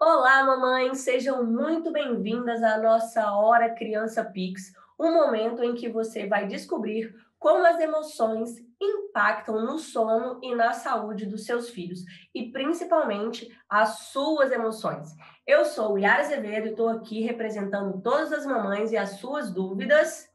Olá, mamães! Sejam muito bem-vindas à nossa Hora Criança Pix, um momento em que você vai descobrir como as emoções impactam no sono e na saúde dos seus filhos, e principalmente as suas emoções. Eu sou Yara Azevedo e estou aqui representando todas as mamães e as suas dúvidas.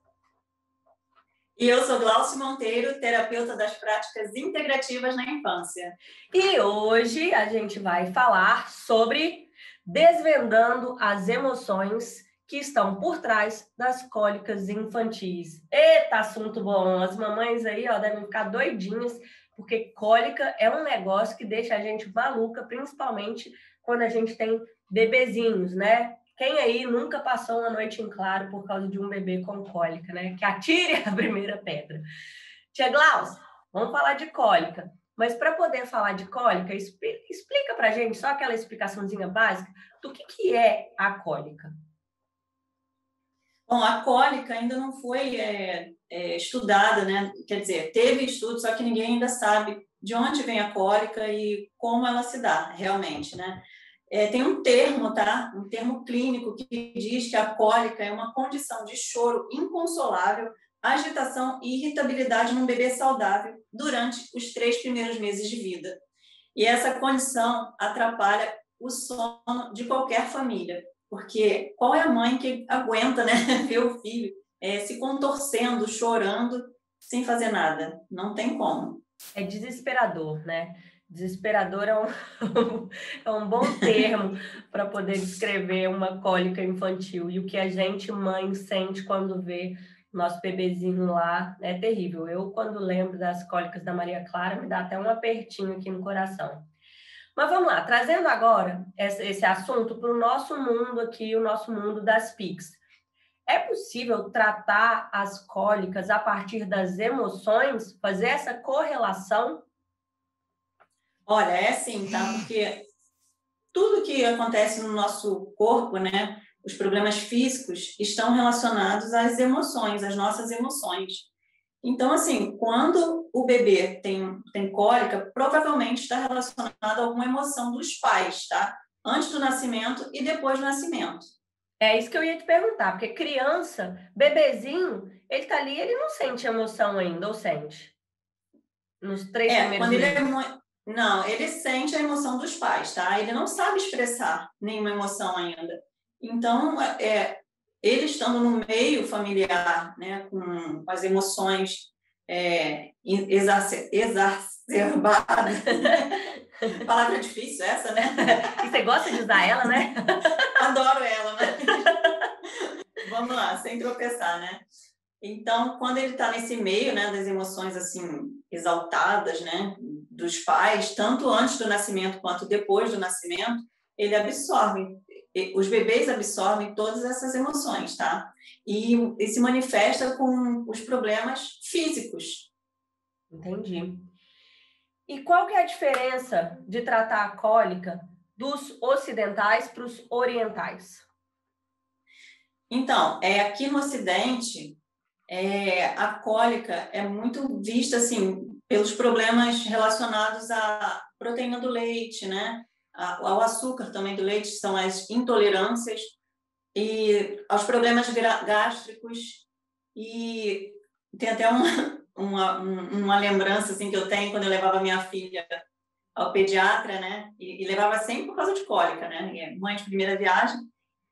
E eu sou Glaucio Monteiro, terapeuta das práticas integrativas na infância. E hoje a gente vai falar sobre desvendando as emoções que estão por trás das cólicas infantis. Eita, assunto bom! As mamães aí, ó, devem ficar doidinhas, porque cólica é um negócio que deixa a gente maluca, principalmente quando a gente tem bebezinhos, né? Quem aí nunca passou uma noite em claro por causa de um bebê com cólica, né? Que atire a primeira pedra. Tia Glaucia, vamos falar de cólica. Mas para poder falar de cólica, explica para a gente só aquela explicaçãozinha básica do que é a cólica. Bom, a cólica ainda não foi estudada, né? Quer dizer, teve estudo, só que ninguém ainda sabe de onde vem a cólica e como ela se dá realmente, né? Tem um termo, tá? Um termo clínico que diz que a cólica é uma condição de choro inconsolável, agitação e irritabilidade num bebê saudável durante os 3 primeiros meses de vida. E essa condição atrapalha o sono de qualquer família, porque qual é a mãe que aguenta, né, ver o filho se contorcendo, chorando, sem fazer nada? Não tem como. É desesperador, né? Desesperador é é um bom termo para poder descrever uma cólica infantil. E o que a gente, mãe, sente quando vê nosso bebezinho lá é terrível. Eu, quando lembro das cólicas da Maria Clara, me dá até um apertinho aqui no coração. Mas vamos lá, trazendo agora esse assunto para o nosso mundo aqui, o nosso mundo das PICs. É possível tratar as cólicas a partir das emoções, fazer essa correlação? Olha, é assim, tá? Porque tudo que acontece no nosso corpo, né, os problemas físicos, estão relacionados às emoções, às nossas emoções. Então, assim, quando o bebê tem cólica, provavelmente está relacionado a alguma emoção dos pais, tá? Antes do nascimento e depois do nascimento. É isso que eu ia te perguntar, porque criança, bebezinho, ele tá ali, ele não sente emoção ainda, ou sente? Nos 3 primeiros Quando ele é meses. muito... Não, ele sente a emoção dos pais, tá? Ele não sabe expressar nenhuma emoção ainda. Então, ele estando no meio familiar, né, com as emoções exacerbadas. Palavra difícil essa, né? E você gosta de usar ela, né? Adoro ela, né? Vamos lá, sem tropeçar, né? Então, quando ele está nesse meio, né, das emoções assim exaltadas, né, dos pais, tanto antes do nascimento quanto depois do nascimento, ele absorve, os bebês absorvem todas essas emoções, tá? E se manifesta com os problemas físicos. Entendi. E qual que é a diferença de tratar a cólica dos ocidentais para os orientais? Então, aqui no Ocidente, a cólica é muito vista assim pelos problemas relacionados à proteína do leite, né? Ao açúcar também do leite, são as intolerâncias e aos problemas gástricos. E tem até uma lembrança assim que eu tenho quando eu levava minha filha ao pediatra, né? E levava sempre por causa de cólica, né? Mãe de primeira viagem.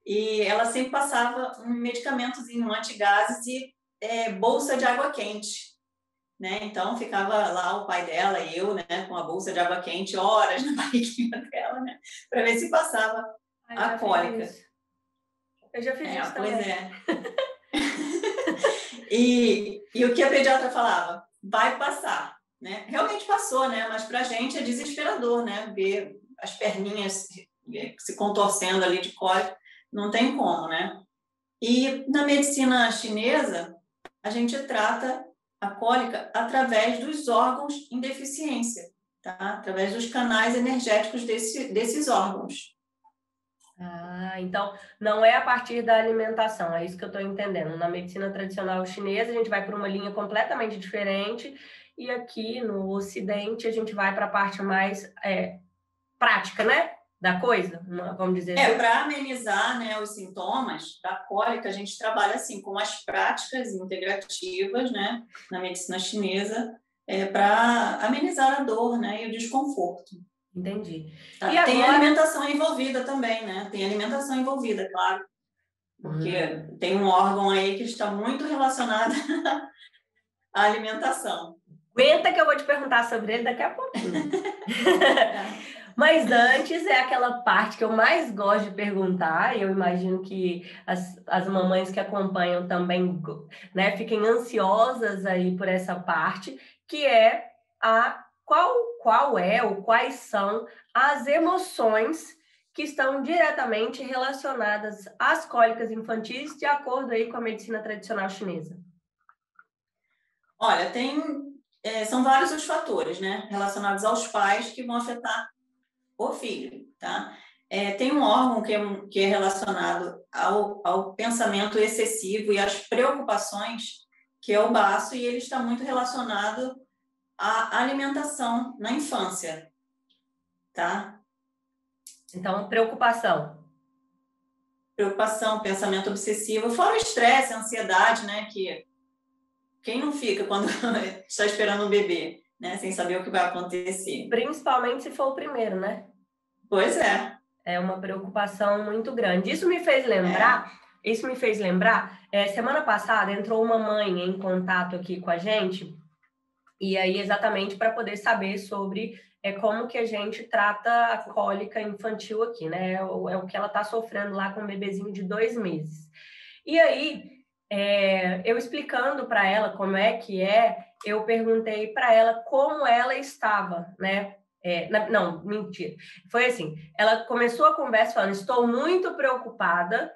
E ela sempre passava um medicamentozinho, um antigases e bolsa de água quente, né? Então ficava lá o pai dela e eu, né, com a bolsa de água quente horas na barriguinha dela, né, para ver se passava a cólica. Eu já fiz isso Pois também. é. E o que a pediatra falava? Vai passar, né? Realmente passou, né? Mas para a gente é desesperador, né? Ver as perninhas se contorcendo ali de cólica, não tem como, né? E na medicina chinesa, a gente trata a cólica através dos órgãos em deficiência, tá? Através dos canais energéticos desses órgãos. Ah, então não é a partir da alimentação, é isso que eu estou entendendo. Na medicina tradicional chinesa, a gente vai para uma linha completamente diferente, e aqui no Ocidente a gente vai para a parte mais prática, né? da coisa, vamos dizer assim? Para amenizar, né, os sintomas da cólica, a gente trabalha assim com as práticas integrativas, né, na medicina chinesa, para amenizar a dor, né, e o desconforto. Entendi. E tem agora... alimentação envolvida também, né? Tem alimentação envolvida, claro. Porque tem um órgão aí que está muito relacionado à alimentação. Aguenta que eu vou te perguntar sobre ele daqui a pouquinho. Mas antes é aquela parte que eu mais gosto de perguntar, e eu imagino que as mamães que acompanham também, né, fiquem ansiosas aí por essa parte, que é qual é ou quais são as emoções que estão diretamente relacionadas às cólicas infantis, de acordo aí com a medicina tradicional chinesa. Olha, são vários os fatores, né, relacionados aos pais que vão afetar o filho, tá? Tem um órgão que é relacionado ao pensamento excessivo e às preocupações, que é o baço, e ele está muito relacionado à alimentação na infância, tá? Então, preocupação, pensamento obsessivo, fora o estresse, a ansiedade, né? Que quem não fica quando está esperando um bebê, né? Sem saber o que vai acontecer. Principalmente se for o primeiro, né? Pois é. É uma preocupação muito grande. Isso me fez lembrar, semana passada entrou uma mãe em contato aqui com a gente, e aí exatamente para poder saber sobre como que a gente trata a cólica infantil aqui, né? É o que ela está sofrendo lá com um bebezinho de 2 meses. E aí, eu explicando para ela como é que eu perguntei para ela como ela estava, né? Não, mentira. Foi assim, ela começou a conversa falando, estou muito preocupada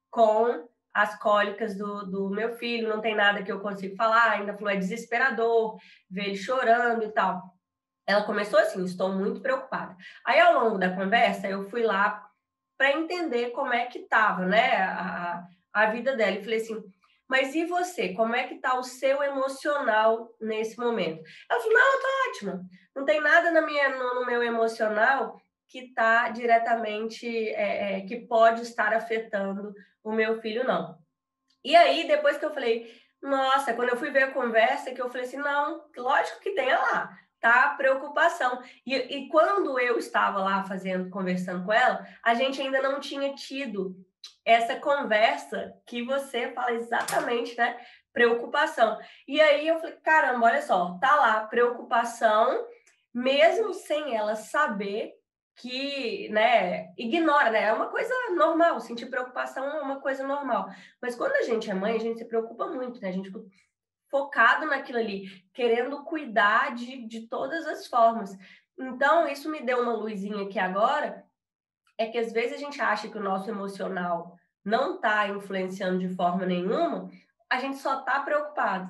com as cólicas do meu filho, não tem nada que eu consiga falar, ainda falou, é desesperador ver ele chorando e tal. Ela começou assim, estou muito preocupada. Aí, ao longo da conversa, eu fui lá para entender como é que estava, né, a vida dela. E falei assim, mas e você? Como é que está o seu emocional nesse momento? Ela falou, não, eu tô ótima. Não tem nada no meu emocional que está diretamente, que pode estar afetando o meu filho, não. E aí, depois que eu falei, nossa, quando eu fui ver a conversa, que eu falei assim, não, lógico que tem lá, tá? Preocupação. E quando eu estava lá conversando com ela, a gente ainda não tinha tido essa conversa que você fala exatamente, né? Preocupação. E aí eu falei, caramba, olha só, tá lá, preocupação, mesmo sem ela saber que, né, ignora, né? É uma coisa normal, sentir preocupação é uma coisa normal. Mas quando a gente é mãe, a gente se preocupa muito, né? A gente fica focado naquilo ali, querendo cuidar de todas as formas. Então, isso me deu uma luzinha aqui agora, é que às vezes a gente acha que o nosso emocional não está influenciando de forma nenhuma, a gente só está preocupado.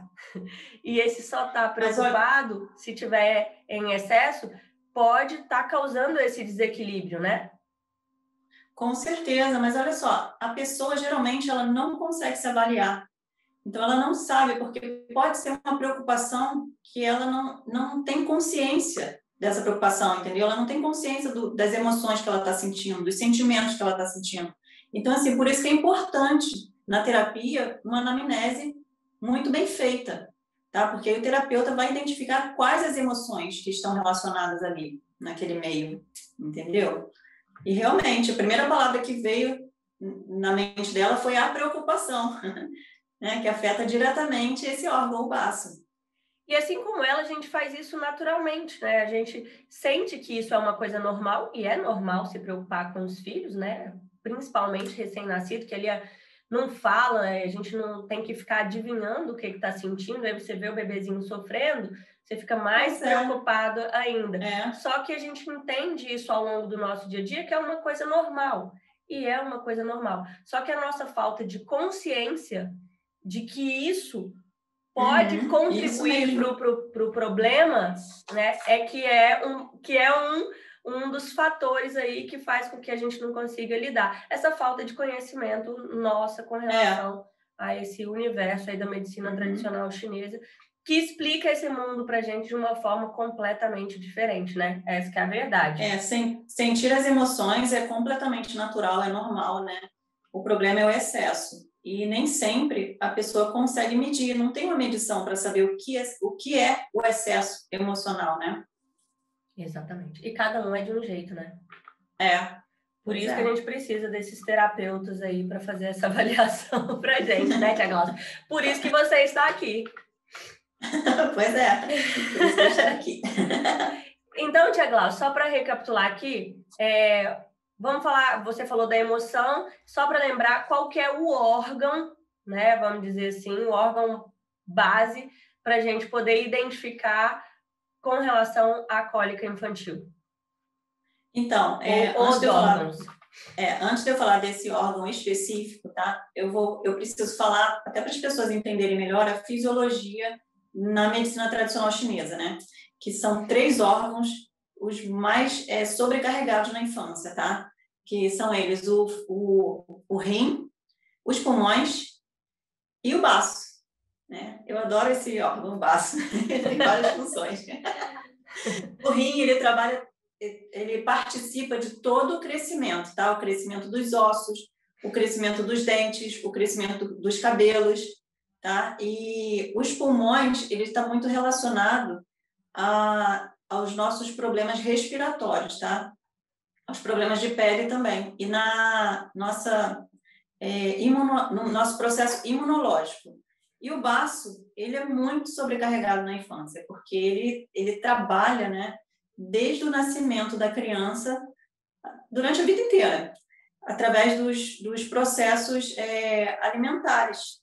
E esse só está preocupado, se tiver em excesso, pode estar causando esse desequilíbrio, né? Com certeza, mas olha só, a pessoa geralmente ela não consegue se avaliar. Então ela não sabe, porque pode ser uma preocupação que ela não tem consciência dessa preocupação, entendeu? Ela não tem consciência das emoções que ela está sentindo, dos sentimentos que ela está sentindo. Então, assim, por isso que é importante na terapia uma anamnese muito bem feita, tá? Porque aí o terapeuta vai identificar quais as emoções que estão relacionadas ali, naquele meio, entendeu? E realmente, a primeira palavra que veio na mente dela foi a preocupação, né? Que afeta diretamente esse órgão, o baço. E assim como ela, a gente faz isso naturalmente, né? A gente sente que isso é uma coisa normal, e é normal se preocupar com os filhos, né? Principalmente recém-nascido, que ele não fala, a gente não tem que ficar adivinhando o que está sentindo, aí você vê o bebezinho sofrendo, você fica mais preocupado ainda. Só que a gente entende isso ao longo do nosso dia a dia, que é uma coisa normal, e é uma coisa normal. Só que a nossa falta de consciência de que isso pode contribuir para o problema, né? Que é um dos fatores aí que faz com que a gente não consiga lidar. Essa falta de conhecimento nossa com relação a esse universo aí da medicina tradicional chinesa, que explica esse mundo para a gente de uma forma completamente diferente, né? Essa que é a verdade. Sentir as emoções é completamente natural, é normal, né? O problema é o excesso. E nem sempre a pessoa consegue medir, não tem uma medição para saber o que é o excesso emocional, né? Exatamente. E cada um é de um jeito, né? Por Pois isso que a gente precisa desses terapeutas aí para fazer essa avaliação para a gente, né, Tia Glaucia? Por isso que você está aqui. Pois é, por isso que eu estou aqui. Então, Tia Glaucia, só para recapitular aqui, vamos falar, você falou da emoção, só para lembrar qual que é o órgão, né, vamos dizer assim, o órgão base para a gente poder identificar com relação à cólica infantil. Então, antes de eu falar desse órgão específico, tá? Eu preciso falar, até para as pessoas entenderem melhor, a fisiologia na medicina tradicional chinesa, né? Que são 3 órgãos, os mais sobrecarregados na infância, tá? Que são eles o rim, os pulmões e o baço, né? Eu adoro esse órgão, o baço. Ele tem várias funções. O rim, ele participa de todo o crescimento, tá? O crescimento dos ossos, o crescimento dos dentes, o crescimento dos cabelos, tá? E os pulmões, ele está muito relacionado aos nossos problemas respiratórios, tá? Aos problemas de pele também. E no nosso processo imunológico. E o baço, ele é muito sobrecarregado na infância, porque ele trabalha, né, desde o nascimento da criança, durante a vida inteira, através dos processos alimentares.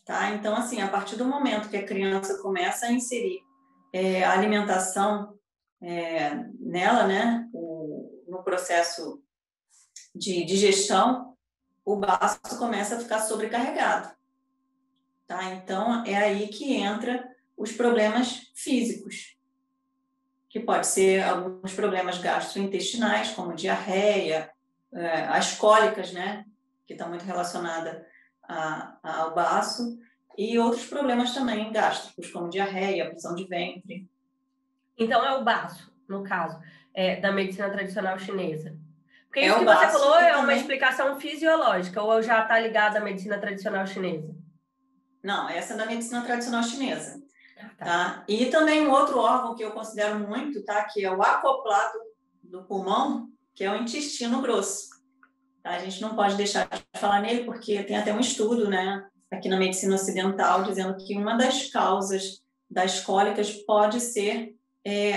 Tá? Então, assim, a partir do momento que a criança começa a inserir a alimentação nela, né, no processo de digestão, o baço começa a ficar sobrecarregado. Tá? Então, é aí que entra os problemas físicos, que pode ser alguns problemas gastrointestinais, como diarreia, as cólicas, né, que está muito relacionada ao baço, e outros problemas também gástricos, como diarreia, prisão de ventre. Então, é o baço, no caso, da medicina tradicional chinesa. Porque isso que o você falou é uma também... explicação fisiológica, ou já está ligado à medicina tradicional chinesa? Não, essa é da medicina tradicional chinesa. Tá? E também um outro órgão que eu considero muito, tá? Que é o acoplado do pulmão, que é o intestino grosso. Tá? A gente não pode deixar de falar nele, porque tem até um estudo, né, aqui na medicina ocidental, dizendo que uma das causas das cólicas pode ser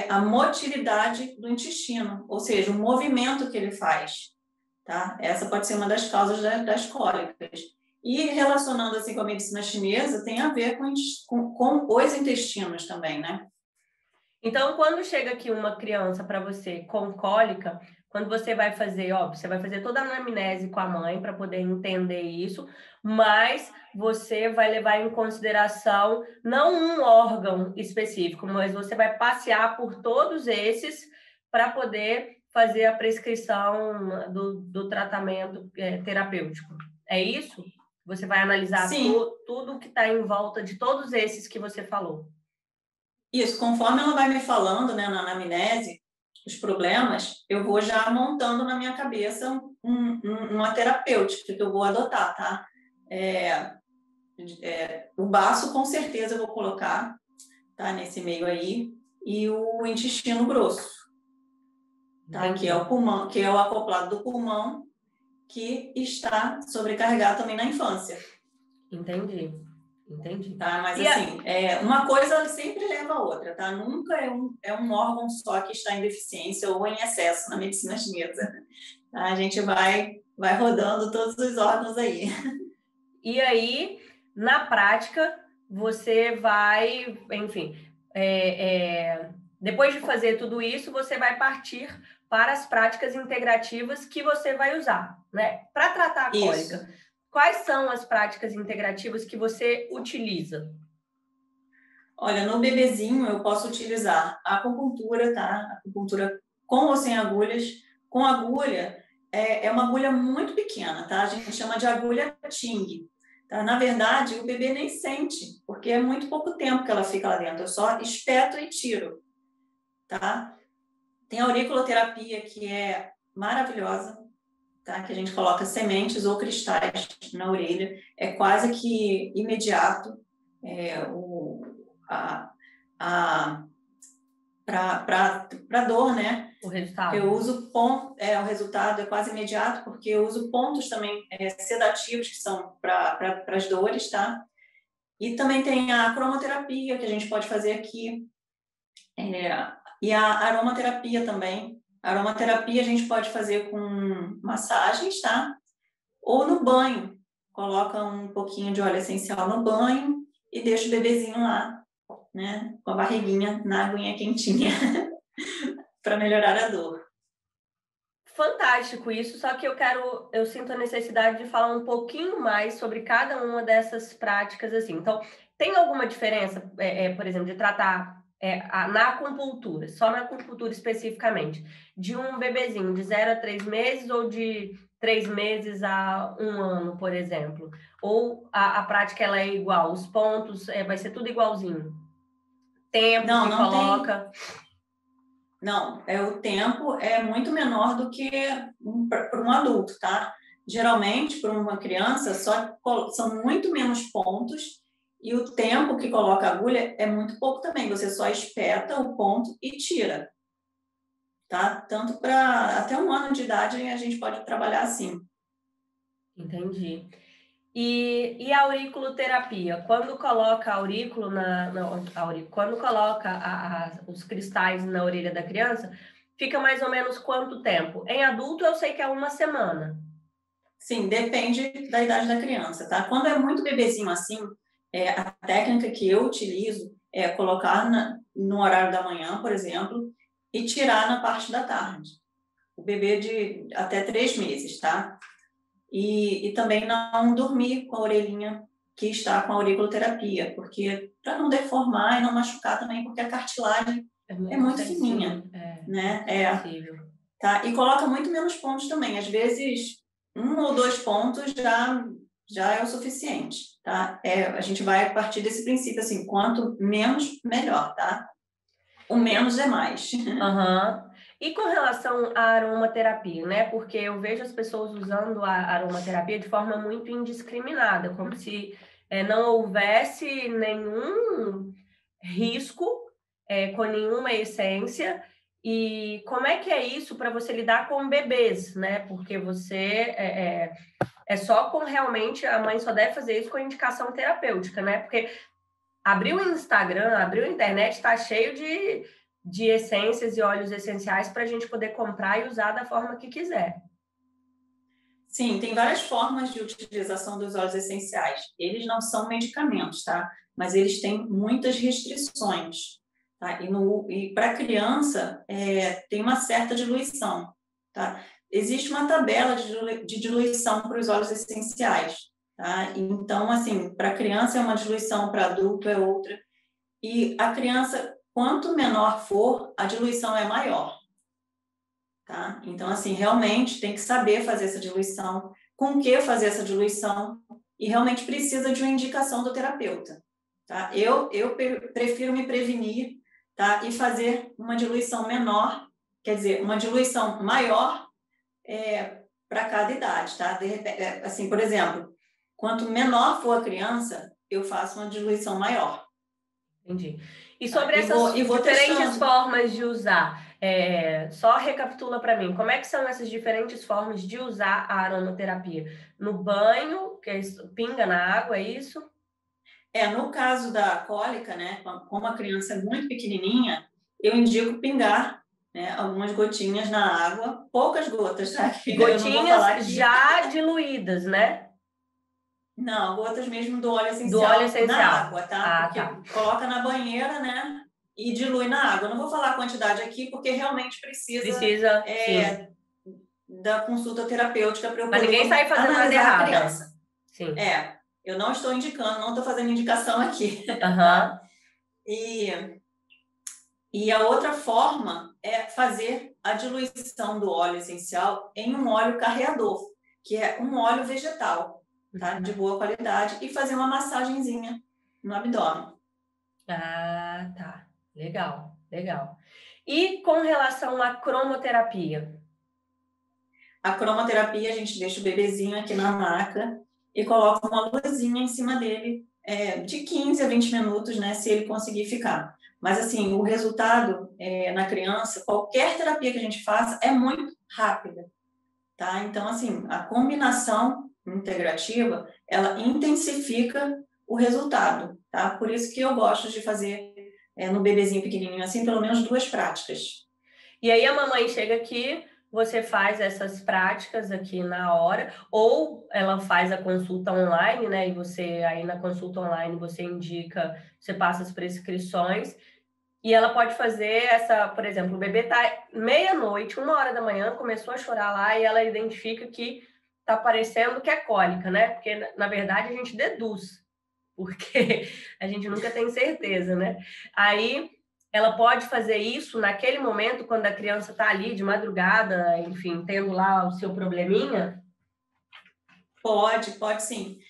a motilidade do intestino, ou seja, o movimento que ele faz. Tá? Essa pode ser uma das causas das cólicas. E relacionando assim com a medicina chinesa, tem a ver com os intestinos também, né? Então, quando chega aqui uma criança para você com cólica, quando você vai fazer, você vai fazer toda a anamnese com a mãe para poder entender isso, mas você vai levar em consideração não um órgão específico, mas você vai passear por todos esses para poder fazer a prescrição do tratamento terapêutico. É isso? Você vai analisar tudo que está em volta de todos esses que você falou. Isso, conforme ela vai me falando, né, na anamnese, os problemas, eu vou já montando na minha cabeça uma terapêutica que eu vou adotar, tá? O baço, com certeza, eu vou colocar, tá, nesse meio aí, e o intestino grosso, tá? Que é o pulmão, que é o acoplado do pulmão, que está sobrecarregado também na infância. Entendi. Tá? Mas, assim, uma coisa sempre leva a outra, tá? Nunca é um órgão só que está em deficiência ou em excesso na medicina chinesa. Tá? A gente vai rodando todos os órgãos aí. E aí, na prática, você vai, enfim, depois de fazer tudo isso, você vai partir para as práticas integrativas que você vai usar, né? Para tratar a cólica. Quais são as práticas integrativas que você utiliza? Olha, no bebezinho eu posso utilizar a acupuntura, tá? Acupuntura com ou sem agulhas. Com agulha, é uma agulha muito pequena, tá? A gente chama de agulha Ting. Tá? Na verdade, o bebê nem sente, porque é muito pouco tempo que ela fica lá dentro. Eu só espeto e tiro. Tá? Tem a auriculoterapia, que é maravilhosa, tá? Que a gente coloca sementes ou cristais na orelha. É quase que imediato. Para dor, né? O resultado. Eu uso o resultado é quase imediato, porque eu uso pontos também sedativos, que são para as dores, tá? E também tem a cromoterapia, que a gente pode fazer aqui, e a aromaterapia também. A aromaterapia a gente pode fazer com massagens, tá? Ou no banho. Coloca um pouquinho de óleo essencial no banho e deixa o bebezinho lá, né? Com a barriguinha na aguinha quentinha, para melhorar a dor. Fantástico isso, só que eu sinto a necessidade de falar um pouquinho mais sobre cada uma dessas práticas, assim. Então, tem alguma diferença, por exemplo, de tratar na acupuntura, só na acupuntura especificamente, de um bebezinho de 0 a 3 meses ou de 3 meses a 1 ano, por exemplo? Ou a prática ela é igual, os pontos vai ser tudo igualzinho? Tempo que Não coloca... Não, o tempo é muito menor do que para um adulto, tá? Geralmente, para uma criança, são muito menos pontos e o tempo que coloca a agulha é muito pouco também. Você só espeta o ponto e tira, tá? Tanto para até 1 ano de idade a gente pode trabalhar assim. Entendi. E a auriculoterapia? Quando coloca a aurículo quando coloca os cristais na orelha da criança, fica mais ou menos quanto tempo? Em adulto, eu sei que é 1 semana. Sim, depende da idade da criança, tá? Quando é muito bebezinho assim, a técnica que eu utilizo é colocar no horário da manhã, por exemplo, e tirar na parte da tarde. O bebê de até 3 meses, tá? E também não dormir com a orelhinha que está com a auriculoterapia, porque para não deformar e não machucar também, porque a cartilagem é muito fininha, né? Sensível. Tá? E coloca muito menos pontos também. Às vezes, 1 ou 2 pontos já é o suficiente, tá? A gente vai partir desse princípio, assim, quanto menos, melhor, tá? O menos é mais. Uhum. E com relação à aromaterapia, né? Porque eu vejo as pessoas usando a aromaterapia de forma muito indiscriminada, como se não houvesse nenhum risco com nenhuma essência. E como é que é isso para você lidar com bebês, né? Porque você só com realmente a mãe só deve fazer isso com indicação terapêutica, né? Porque abriu o Instagram, abriu a internet, está cheio de essências e óleos essenciais para a gente poder comprar e usar da forma que quiser. Sim, tem várias formas de utilização dos óleos essenciais. Eles não são medicamentos, tá? Mas eles têm muitas restrições, tá? E para criança, tem uma certa diluição, tá? Existe uma tabela de diluição para os óleos essenciais, tá? Então, assim, para criança é uma diluição, para adulto é outra. E a criança, quanto menor for, a diluição é maior. Tá? Então, assim, realmente tem que saber fazer essa diluição, com que fazer essa diluição, e realmente precisa de uma indicação do terapeuta. Tá? Eu prefiro me prevenir, tá? E fazer uma diluição menor, quer dizer, uma diluição maior para cada idade. Tá? De repente, assim, por exemplo, quanto menor for a criança, eu faço uma diluição maior. Entendi. E sobre essas diferentes formas de usar, só recapitula para mim, como é que são essas diferentes formas de usar a aromaterapia? No banho, que pinga na água, é isso? No caso da cólica, né, como a criança é muito pequenininha, eu indico pingar, né, algumas gotinhas na água, poucas gotas, tá? Gotinhas já diluídas, né? Não, gotas mesmo do óleo essencial, do óleo essencial. na água, tá? Porque tá. coloca na banheira, né? E dilui na água. Eu não vou falar a quantidade aqui, porque realmente precisa da consulta terapêutica para eu poder ninguém sair fazendo analisar nada a criança. Sim. Eu não estou indicando, não estou fazendo indicação aqui. Uhum. Tá? E a outra forma é fazer a diluição do óleo essencial em um óleo carreador, que é um óleo vegetal. tá? De boa qualidade, e fazer uma massagenzinha no abdômen. Ah, tá. Legal, legal. E com relação à cromoterapia? A cromoterapia, a gente deixa o bebezinho aqui na maca e coloca uma luzinha em cima dele, de 15 a 20 minutos, né, se ele conseguir ficar. Mas, assim, o resultado na criança, qualquer terapia que a gente faça é muito rápida, tá? Então, assim, a combinação integrativa, ela intensifica o resultado, tá? Por isso que eu gosto de fazer no bebezinho pequenininho, assim, pelo menos 2 práticas. E aí a mamãe chega aqui, você faz essas práticas aqui na hora, ou ela faz a consulta online, né? E você aí na consulta online você indica, você passa as prescrições, e ela pode fazer essa, por exemplo, o bebê tá meia-noite, 1 hora da manhã, começou a chorar lá e ela identifica que tá parecendo que é cólica, né? Porque na verdade a gente deduz, porque a gente nunca tem certeza, né? Aí ela pode fazer isso naquele momento, quando a criança está ali de madrugada, enfim, tendo lá o seu probleminha? Pode sim.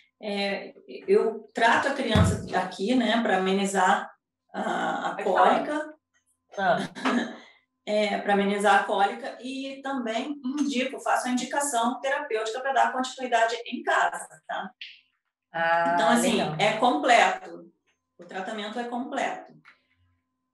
Eu trato a criança aqui, né, para amenizar a cólica, Ah. para amenizar a cólica, e também faço a indicação terapêutica para dar continuidade em casa, tá? Então, assim, Legal. é completo. O tratamento é completo.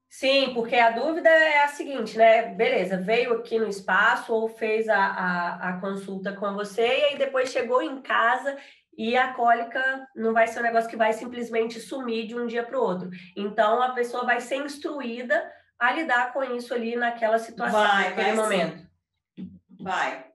Sim, porque a dúvida é a seguinte, né? Beleza, veio aqui no espaço ou fez a consulta com você e aí depois chegou em casa e a cólica não vai ser um negócio que vai simplesmente sumir de um dia para o outro. Então, a pessoa vai ser instruída a lidar com isso ali naquela situação, naquele momento. Sim. Vai.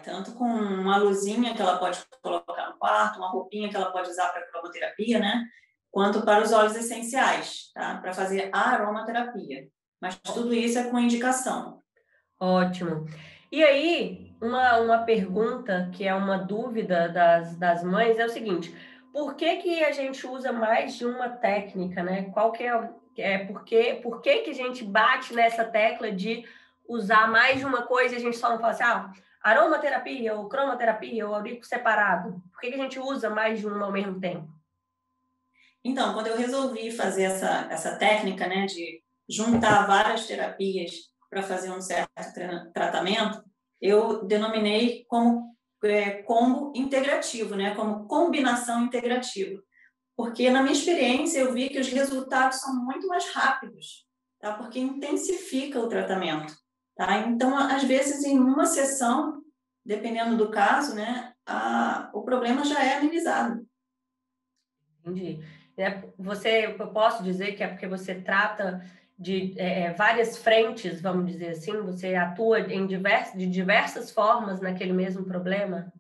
Tanto com uma luzinha que ela pode colocar no quarto, uma roupinha que ela pode usar para cromoterapia, né? Quanto para os óleos essenciais, tá? Para fazer a aromaterapia. Mas tudo isso é com indicação. Ótimo. E aí, uma pergunta que é uma dúvida das mães é o seguinte: por que a gente usa mais de uma técnica, né? Qual que por que a gente bate nessa tecla de usar mais de uma coisa e a gente só não fala assim, aromaterapia ou cromoterapia ou auriculo separado? Por que a gente usa mais de uma ao mesmo tempo? Então, quando eu resolvi fazer essa técnica, né, de juntar várias terapias para fazer um certo tratamento, eu denominei como combo integrativo, né, como combinação integrativa. Porque, na minha experiência, eu vi que os resultados são muito mais rápidos, tá? Porque intensifica o tratamento. Tá? Então, às vezes, em uma sessão, dependendo do caso, né, o problema já é amenizado. Entendi. Eu posso dizer que é porque você trata de várias frentes, vamos dizer assim, você atua de diversas formas naquele mesmo problema?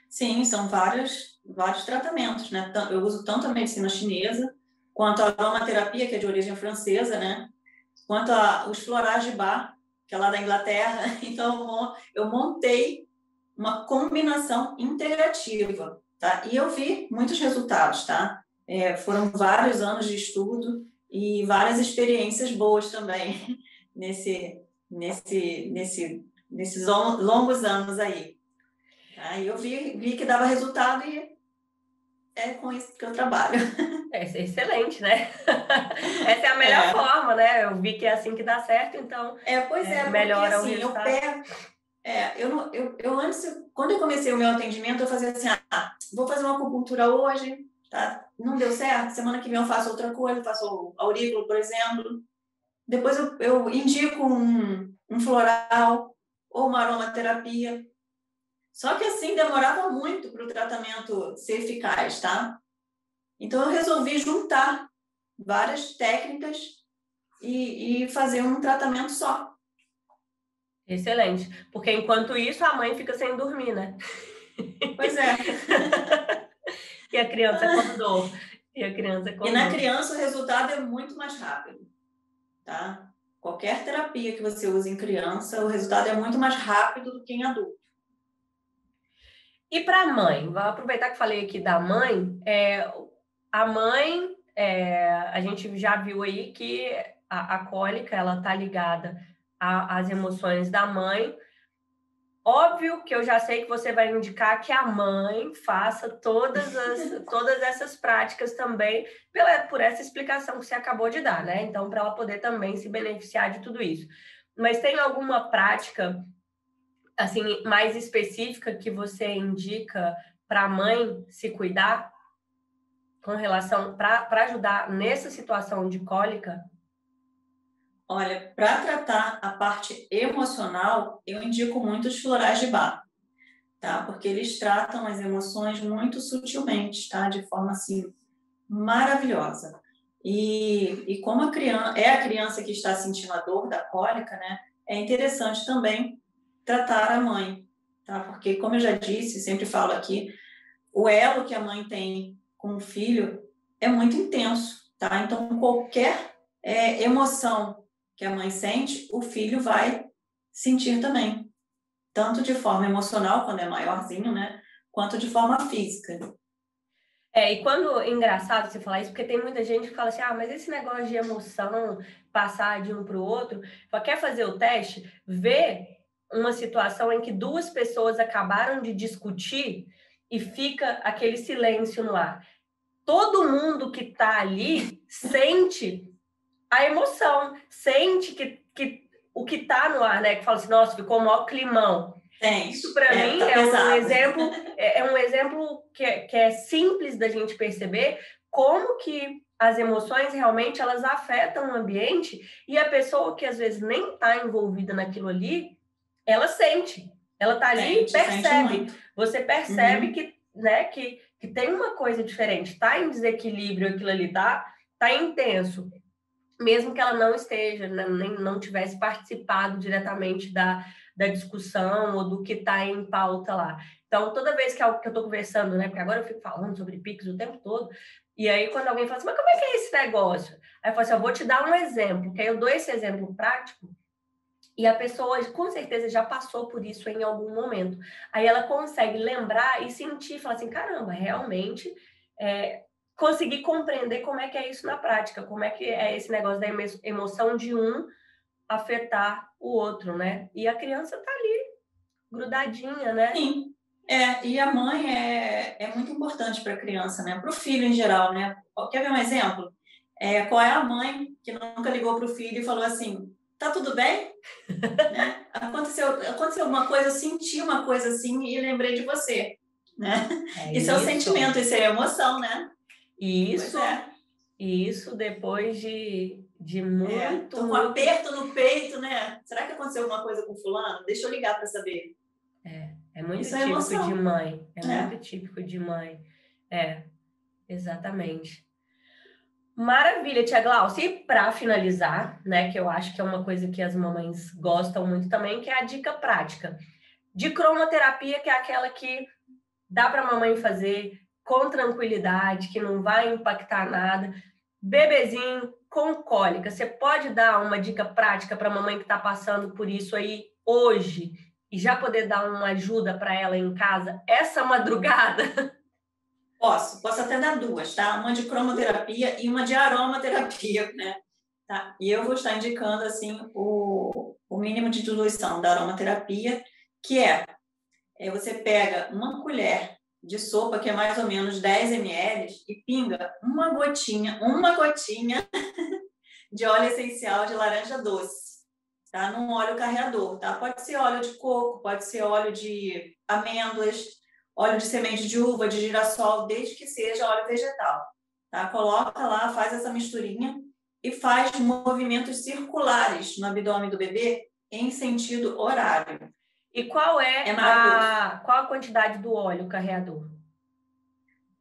Sim, são vários tratamentos, né? Eu uso tanto a medicina chinesa, quanto a aromaterapia, que é de origem francesa, né? Quanto os florais de Bach, que é lá da Inglaterra. Então, eu montei uma combinação integrativa, tá? E eu vi muitos resultados, tá? Foram vários anos de estudo e várias experiências boas também nesses longos anos aí. Aí eu vi que dava resultado e é com isso que eu trabalho. É excelente, né? Essa é a melhor forma, né? Eu vi que é assim que dá certo, então melhora porque, o assim, resultado. eu antes, quando eu comecei o meu atendimento, eu fazia assim, vou fazer uma acupuntura hoje, tá? Não deu certo, semana que vem eu faço outra coisa, faço aurículo, por exemplo. Depois eu indico um floral ou uma aromaterapia. Só que assim, demorava muito para o tratamento ser eficaz, tá? Então eu resolvi juntar várias técnicas e fazer um tratamento só. Excelente. Porque enquanto isso, a mãe fica sem dormir, né? Pois é. E a criança acordou. E na criança o resultado é muito mais rápido, tá? Qualquer terapia que você use em criança, o resultado é muito mais rápido do que em adulto. E para a mãe? Vou aproveitar que falei aqui da mãe. A mãe, a gente já viu aí que a cólica ela está ligada às emoções da mãe. Óbvio que eu já sei que você vai indicar que a mãe faça todas essas práticas também, por essa explicação que você acabou de dar, né? Então, para ela poder também se beneficiar de tudo isso. Mas tem alguma prática, assim, mais específica que você indica para a mãe se cuidar com relação, para ajudar nessa situação de cólica? Olha, para tratar a parte emocional, eu indico muito os florais de Bach, tá? Porque eles tratam as emoções muito sutilmente, tá? De forma assim maravilhosa. E como a criança que está sentindo a dor da cólica, né? É interessante também tratar a mãe, tá? Porque como eu já disse, sempre falo aqui, o elo que a mãe tem com o filho é muito intenso, tá? Então qualquer emoção que a mãe sente, o filho vai sentir também, tanto de forma emocional, quando é maiorzinho, né? Quanto de forma física. E quando engraçado você falar isso, porque tem muita gente que fala assim, mas esse negócio de emoção, passar de um para o outro, quer fazer o teste, vê uma situação em que duas pessoas acabaram de discutir e fica aquele silêncio no ar. Todo mundo que está ali sente a emoção, sente que o que está no ar, né? Que fala assim, nossa, ficou o maior climão. Isso para mim tá é um exemplo que é simples da gente perceber como que as emoções realmente elas afetam o ambiente e a pessoa que às vezes nem está envolvida naquilo ali, ela sente, ela está ali e percebe. Você percebe que, né, que tem uma coisa diferente, está em desequilíbrio aquilo ali, tá intenso. Mesmo que ela não esteja, nem não tivesse participado diretamente da discussão ou do que está em pauta lá. Então, toda vez que eu estou conversando, né? Porque agora eu fico falando sobre Pix o tempo todo, e aí quando alguém fala assim, mas como é que é esse negócio? Aí eu falo assim, eu vou te dar um exemplo, que aí eu dou esse exemplo prático, e a pessoa com certeza já passou por isso em algum momento. Aí ela consegue lembrar e sentir, falar assim, caramba, realmente conseguir compreender como é que é isso na prática, como é que é esse negócio da emoção de um afetar o outro, né? E a criança tá ali, grudadinha, né? Sim. E a mãe é muito importante para a criança, né? Para o filho em geral, né? Quer ver um exemplo? Qual é a mãe que nunca ligou para o filho e falou assim, tá tudo bem? Né? Aconteceu uma coisa, eu senti uma coisa assim e lembrei de você, né? Isso é o sentimento, isso é a emoção, né? Isso depois de muito... Tô com um aperto no peito, né? Será que aconteceu alguma coisa com fulano? Deixa eu ligar para saber. É muito típico de mãe. Muito típico de mãe. Exatamente. Maravilha, Tia Glaucia. E para finalizar, né, que eu acho que é uma coisa que as mamães gostam muito também, que é a dica prática de cromoterapia, que é aquela que dá para a mamãe fazer com tranquilidade, que não vai impactar nada. Bebezinho com cólica, você pode dar uma dica prática para a mamãe que está passando por isso aí hoje e já poder dar uma ajuda para ela em casa essa madrugada? Posso até dar duas, tá? Uma de cromoterapia e uma de aromaterapia, né? Tá? E eu vou estar indicando, assim, o mínimo de diluição da aromaterapia, que você pega uma colher de sopa, que é mais ou menos 10 ml, e pinga uma gotinha de óleo essencial de laranja doce, tá? Num óleo carreador, tá? Pode ser óleo de coco, pode ser óleo de amêndoas, óleo de semente de uva, de girassol, desde que seja óleo vegetal, tá? Coloca lá, faz essa misturinha e faz movimentos circulares no abdômen do bebê em sentido horário. E qual qual a quantidade do óleo carreador?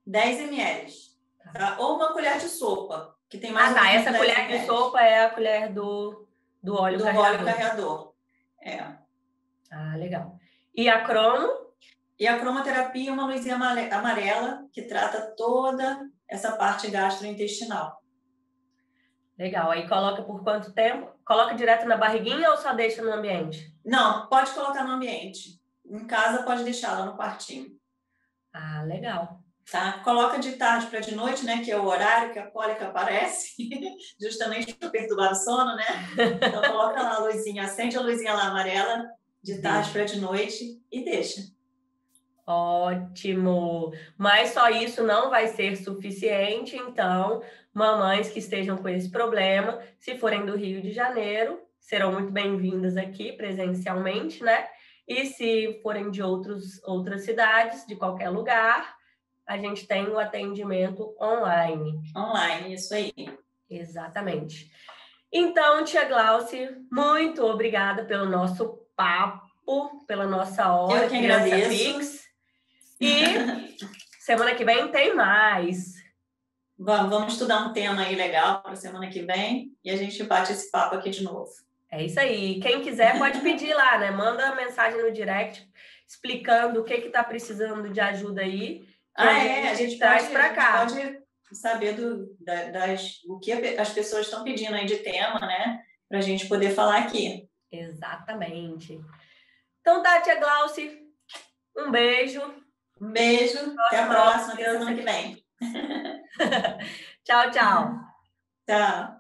10 ml. Tá? Ou uma colher de sopa, que tem mais ou menos essa colher ml. De sopa é a colher do óleo carreador. Óleo carreador. Legal. E a cromo? E a cromoterapia é uma luzinha amarela que trata toda essa parte gastrointestinal. Legal. Aí coloca por quanto tempo? Coloca direto na barriguinha ou só deixa no ambiente? Não, pode colocar no ambiente. Em casa pode deixar lá no quartinho. Legal. Tá? Coloca de tarde para de noite, né? Que é o horário que a cólica aparece, justamente para perturbar o sono, né? Então coloca lá a luzinha, acende a luzinha lá amarela de tarde para de noite e deixa. Ótimo! Mas só isso não vai ser suficiente, então, mamães que estejam com esse problema, se forem do Rio de Janeiro, serão muito bem-vindas aqui presencialmente, né? E se forem de outras cidades, de qualquer lugar, a gente tem o atendimento online. Online, isso aí. Exatamente. Então, tia Glauci, muito obrigada pelo nosso papo, pela nossa hora. Eu que agradeço. Pix. E semana que vem tem mais. Vamos estudar um tema aí legal para a semana que vem e a gente bate esse papo aqui de novo. É isso aí. Quem quiser pode pedir lá, né? Manda mensagem no direct explicando o que está precisando de ajuda aí. A gente traz para cá. Pode saber o que as pessoas estão pedindo aí de tema, né? Para a gente poder falar aqui. Exatamente. Então tá, tia Glauci. Um beijo. Um beijo. Até a próxima, até semana que vem. Tchau, tchau. Tchau.